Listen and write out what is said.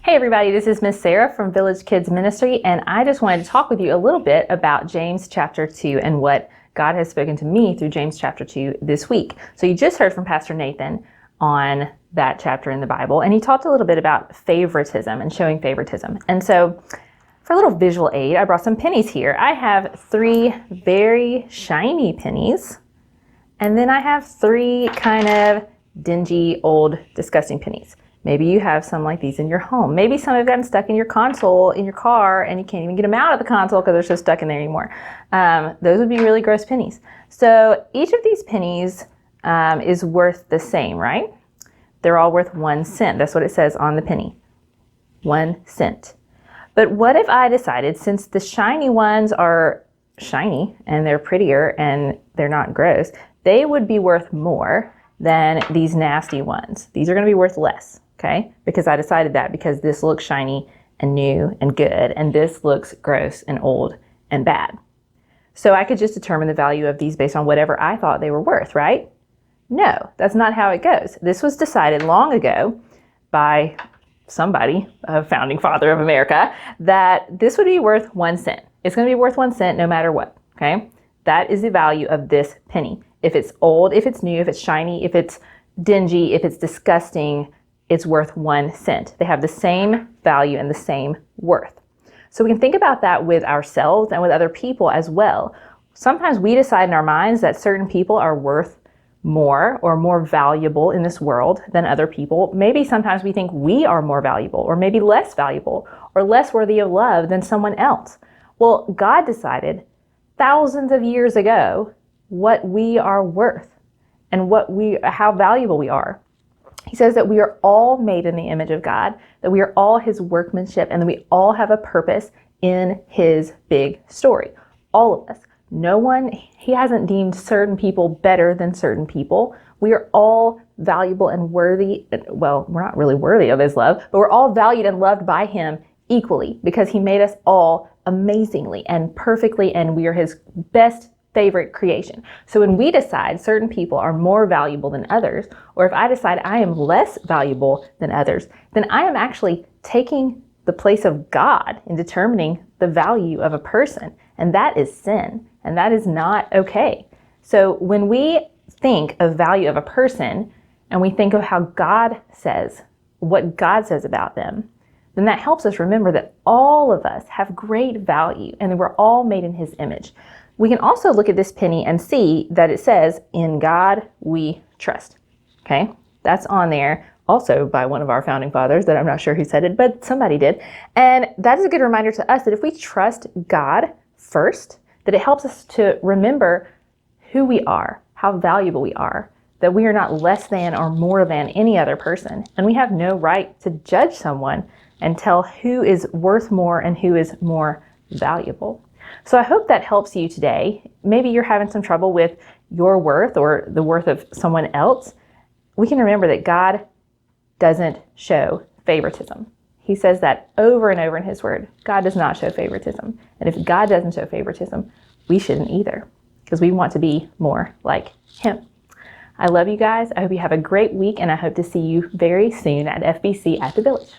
Hey everybody, this is Miss Sarah from Village Kids Ministry, and I just wanted to talk with you a little bit about James chapter 2 and what God has spoken to me through James chapter 2 this week. So you just heard from Pastor Nathan on that chapter in the Bible, and he talked a little bit about favoritism and showing favoritism. And so for a little visual aid, I brought some pennies here. I have 3 very shiny pennies, and then I have 3 kind of dingy, old, disgusting pennies. Maybe you have some like these in your home. Maybe some have gotten stuck in your console in your car and you can't even get them out of the console because they're so stuck in there anymore. Those would be really gross pennies. So each of these pennies is worth the same, right? They're all worth 1 cent. That's what it says on the penny. 1 cent. But what if I decided, since the shiny ones are shiny and they're prettier and they're not gross, they would be worth more than these nasty ones. These are going to be worth less. Okay, because I decided that because this looks shiny and new and good, and this looks gross and old and bad. So I could just determine the value of these based on whatever I thought they were worth, right? No, that's not how it goes. This was decided long ago by somebody, a founding father of America, that this would be worth 1 cent. It's going to be worth 1 cent no matter what, okay? That is the value of this penny. If it's old, if it's new, if it's shiny, if it's dingy, if it's disgusting, it's worth 1 cent. They have the same value and the same worth. So we can think about that with ourselves and with other people as well. Sometimes we decide in our minds that certain people are worth more or more valuable in this world than other people. Maybe sometimes we think we are more valuable or maybe less valuable or less worthy of love than someone else. Well, God decided thousands of years ago what we are worth and how valuable we are. He says that we are all made in the image of God, that we are all his workmanship, and that we all have a purpose in his big story. All of us. No one, he hasn't deemed certain people better than certain people. We are all valuable and worthy. Well, we're not really worthy of his love, but we're all valued and loved by him equally because he made us all amazingly and perfectly, and we are his best favorite creation. So when we decide certain people are more valuable than others, or if I decide I am less valuable than others, then I am actually taking the place of God in determining the value of a person. And that is sin. And that is not okay. So when we think of value of a person and we think of how God says, what God says about them, then that helps us remember that all of us have great value and that we're all made in his image. We can also look at this penny and see that it says, "In God we trust." Okay, that's on there also by one of our founding fathers that I'm not sure who said it, but somebody did. And that is a good reminder to us that if we trust God first, that it helps us to remember who we are, how valuable we are, that we are not less than or more than any other person. And we have no right to judge someone and tell who is worth more and who is more valuable. So I hope that helps you today. Maybe you're having some trouble with your worth or the worth of someone else. We can remember that God doesn't show favoritism. He says that over and over in his word. God does not show favoritism. And if God doesn't show favoritism, we shouldn't either, because we want to be more like him. I love you guys. I hope you have a great week, and I hope to see you very soon at FBC at the Village.